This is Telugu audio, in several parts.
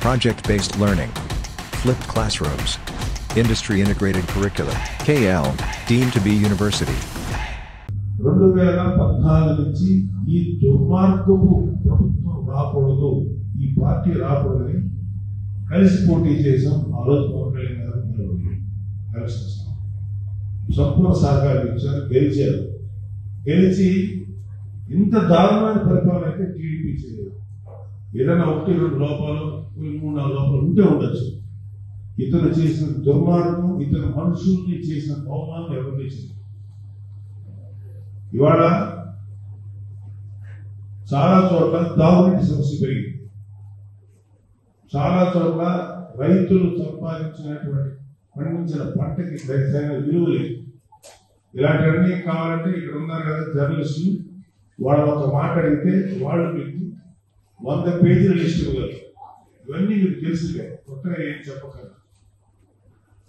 project-based learning, flipped classrooms, industry-integrated curricula, KL, deemed to be university. 2014 నుంచి ఈ దుర్మార్గపు ప్రభుత్వం రాకూడదు, ఈ పార్టీ రాకూడదని కలిసి పోటీ చేసాం. ఆ రోజు పవన్ కళ్యాణ్ గారు నిలబడి ఎలక్షన్స్ సంపూర్ణ సహకారం ఇచ్చారు, గెలిచారు. గెలిచి ఇంత దారుణమైన పరిపాలన అయితే టీడీపీ చేయలేదు. ఏదైనా 1-2 లోపాలు 3-4 లోపాలు ఉంటే ఉండొచ్చు. ఇతను చేసిన దుర్మార్గం, ఇతను మనుషుల్ని చేసిన అవమానం ఎవరిని చేసింది. ఇవాళ చాలా చోట్ల తాగునీటి సమస్య పెరిగింది. చాలా చోట్ల రైతులు సంపాదించినటువంటి పండించిన పంటకి సరైన విలువ లేదు. ఇలాంటివన్నీ కావాలంటే ఇక్కడ ఉన్నారు కదా జర్నలిస్టులు, వాళ్ళు ఒక మాట అడిగితే వాళ్ళు మీకు 100 పేజీల లిస్ట్ ఇవ్వగలరు. ఇవన్నీ మీకు తెలిసిలే, కొత్తగా ఏం చెప్పగలరు.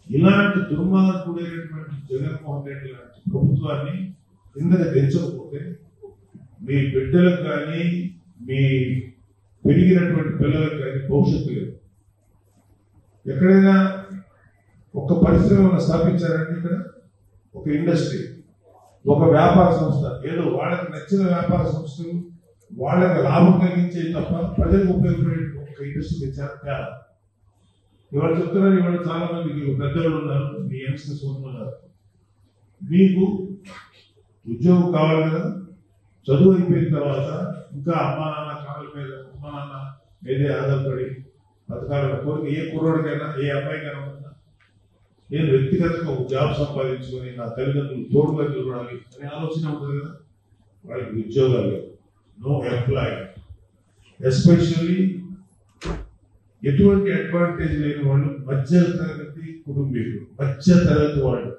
ఇలాంటి దుర్మార్గుడైనటువంటి జగన్మోహన్ రెడ్డి లాంటి ప్రభుత్వాన్ని కిందకి తెచ్చకపోతే మీ బిడ్డలకు కానీ మీ పెరిగినటువంటి పిల్లలకు కానీ భవిష్యత్తు లేదు. ఎక్కడైనా ఒక పరిశ్రమ స్థాపించారంటే ఇక్కడ ఒక ఇండస్ట్రీ, ఒక వ్యాపార సంస్థ, ఏదో వాళ్ళకి నచ్చిన వ్యాపార సంస్థలు వాళ్ళకి లాభం కలిగించే తప్ప ప్రజలకు ఉపయోగపడే ఒక ఇండస్ట్రీ తెచ్చారు తేడా. ఇవాళ చెప్తున్నారు, ఇవాళ చాలా మంది పెద్దవాళ్ళు ఉన్నారు, మీ యంగ్స్టర్స్ ఉన్నారు, మీకు ఉద్యోగం కావాలి కదా. చదువు అయిపోయిన తర్వాత ఇంకా అమ్మా నాన్న కాళ్ళ మీద, అమ్మా నాన్న మీదే ఆధారపడి బతకాలన్న కోరిక ఏ కుర్రోడికైనా ఏ అమ్మాయికైనా ఉందా? నేను వ్యక్తిగతంగా ఒక జాబ్ సంపాదించుకొని నా తల్లిదండ్రులు తోడుగా నిలబడాలి అనే ఆలోచన ఉంటుంది కదా. వాళ్ళకి ఉద్యోగాలు, నో ఎంప్లాయ్మెంట్. ఎస్పెషల్లీ ఎటువంటి అడ్వాంటేజ్ లేని వాళ్ళు, మధ్య తరగతి కుటుంబీకులు, మధ్య తరగతి వాళ్ళు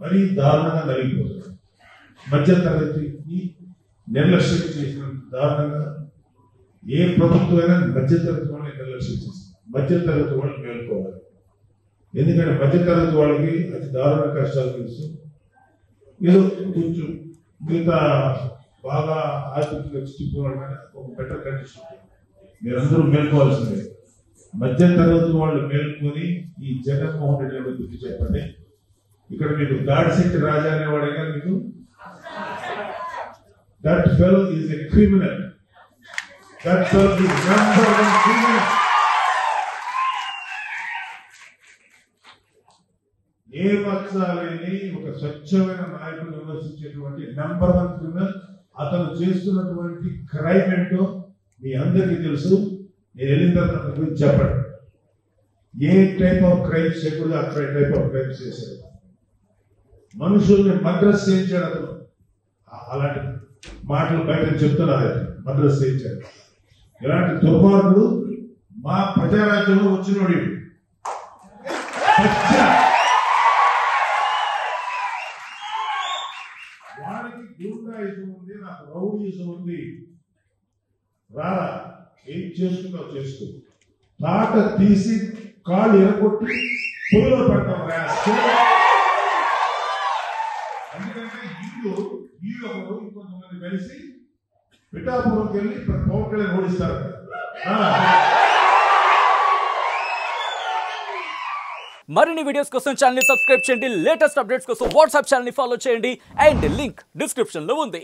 మరీ దారుణంగా నలిగిపోతారు. మధ్య తరగతికి నిర్లక్ష్యం చేసిన దారుణంగా ఏ ప్రభుత్వమైనా మధ్య తరగతి వాళ్ళని నిర్లక్ష్యం చేస్తుంది. మధ్య తరగతి వాళ్ళు మేలుకోవాలి. ఎందుకంటే మధ్య తరగతి వాళ్ళకి అతి దారుణ కష్టాలు తెలుసు. ఏదో కొంచెం మిగతా బాగా ఆర్థికంగా చిక్కుకోవడం ఒక బెటర్ కండిషన్ ఉంటుంది. మీరందరూ మేలుకోవాల్సిందే. మధ్య తరగతి వాళ్ళు మేలుకొని ఈ జగన్మోహన్ రెడ్డి గారి గురించి చెప్పండి. ఇక్కడ మీకు గాడ్శెట్టి రాజా అనేవాడైనా మీకు that fellow is a criminal. That fellow is #1 criminal. ఏ పక్షాలని ఒక స్వచ్ఛమైన నాయకుడు విమర్శించేటువంటి #1 క్రిమినల్. అతను చేస్తున్నటువంటి క్రైమ్ ఏంటో మీ అందరికీ తెలుసు. నేను వెళ్ళిన తర్వాత అతని గురించి చెప్పండి. ఏ టైప్ ఆఫ్ క్రైమ్స్ చేయకూడదు, ఆ టైప్ ఆఫ్ క్రైమ్స్ చేశాడు. మనుషుల్ని మద్రస్ చేయించాడు అతను. అలాంటి మాటలు బయట చెప్తున్నారు, మద్రస్ చేయించాడు. ఇలాంటి దుర్మార్గుడు మా ప్రజారాజ్యంలో వచ్చినోడు. వాడికి గుండాయిజం ఉంది, నాకు రౌడీజం ఉంది. రారా, ఏం చేసుకుంటావు చేసుకో. తాట తీసి కాళ్ళు ఎరగొట్టి పొయ్యిలో పెడతాం. ఎందుకంటే ఈడొకరు ఇంకొంతమంది కలిసి పిఠాపురంకి వెళ్ళి పవన్ కళ్యాణ్ ఓడిస్తారు. మరిన్ని వీడియోస్ కోసం ఛానల్ ని సబ్స్క్రైబ్ చేయండి. లేటెస్ట్ అప్డేట్స్ కోసం వాట్సాప్ ఛానల్ ని ఫాలో చేయండి. అండ్ లింక్ డిస్క్రిప్షన్ లో ఉంది.